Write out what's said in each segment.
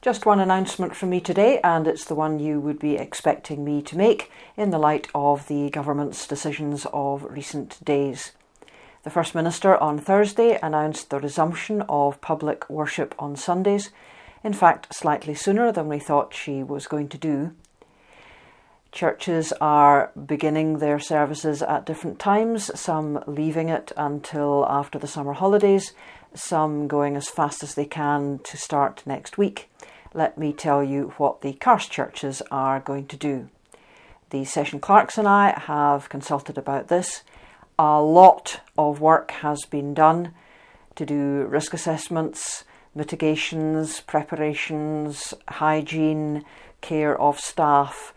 Just one announcement from me today, and it's the one you would be expecting me to make in the light of the government's decisions of recent days. The First Minister on Thursday announced the resumption of public worship on Sundays, in fact slightly sooner than we thought she was going to do. Churches are beginning their services at different times, some leaving it until after the summer holidays, some going as fast as they can to start next week. Let me tell you what the Karst churches are going to do. The session clerks and I have consulted about this. A lot of work has been done to do risk assessments, mitigations, preparations, hygiene, care of staff,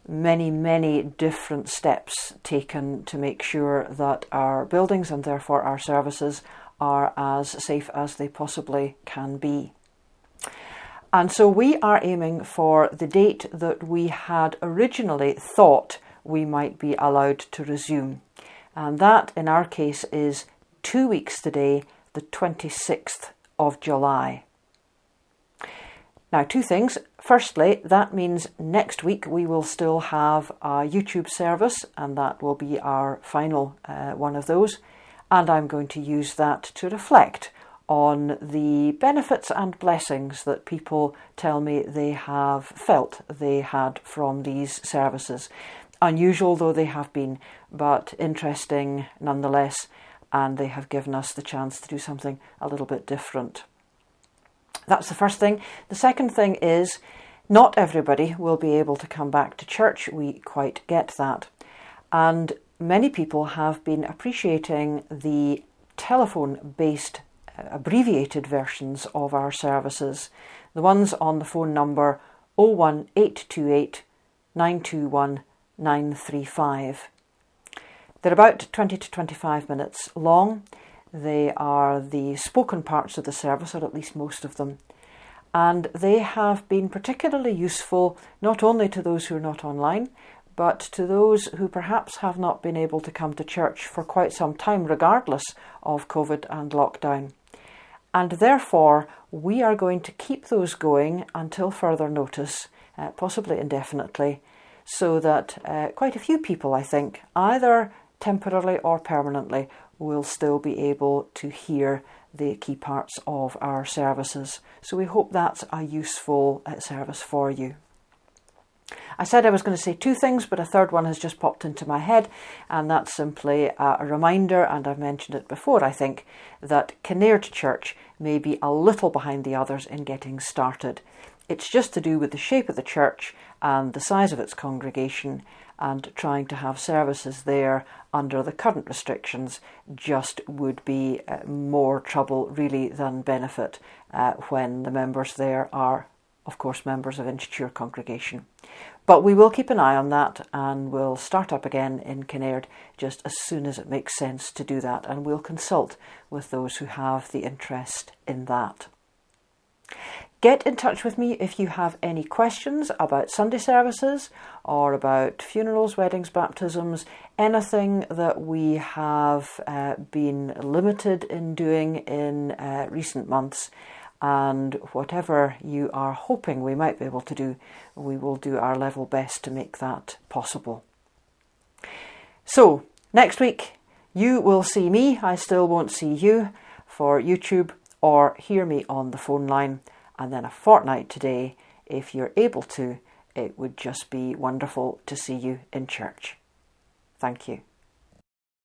many different steps taken to make sure that our buildings and therefore our services are as safe as they possibly can be. And so we are aiming for the date that we had originally thought we might be allowed to resume. And that in our case is 2 weeks today, the 26th of July. Now, two things. Firstly, that means next week we will still have a YouTube service, and that will be our final one of those. And I'm going to use that to reflect on the benefits and blessings that people tell me they have felt they had from these services. Unusual though they have been, but interesting nonetheless, and they have given us the chance to do something a little bit different. That's the first thing. The second thing is not everybody will be able to come back to church. We quite get that. And many people have been appreciating the telephone-based abbreviated versions of our services, the ones on the phone number 01828 921 935. They're about 20 to 25 minutes long. They are the spoken parts of the service, or at least most of them, and they have been particularly useful not only to those who are not online, but to those who perhaps have not been able to come to church for quite some time, regardless of COVID and lockdown. And therefore, we are going to keep those going until further notice, possibly indefinitely, so that quite a few people, I think, either temporarily or permanently, will still be able to hear the key parts of our services. So we hope that's a useful service for you. I said I was going to say two things, but a third one has just popped into my head, and that's simply a reminder, and I've mentioned it before, I think, that Kinnaird Church may be a little behind the others in getting started. It's just to do with the shape of the church and the size of its congregation, and trying to have services there under the current restrictions just would be more trouble really than benefit when the members there are, of course, members of Inchiture congregation. But we will keep an eye on that, and we'll start up again in Kinnaird just as soon as it makes sense to do that, and we'll consult with those who have the interest in that. Get in touch with me if you have any questions about Sunday services or about funerals, weddings, baptisms, anything that we have been limited in doing in recent months. And whatever you are hoping we might be able to do, we will do our level best to make that possible. So, next week, you will see me. I still won't see you for YouTube or hear me on the phone line. And then a fortnight today, if you're able to, it would just be wonderful to see you in church. Thank you.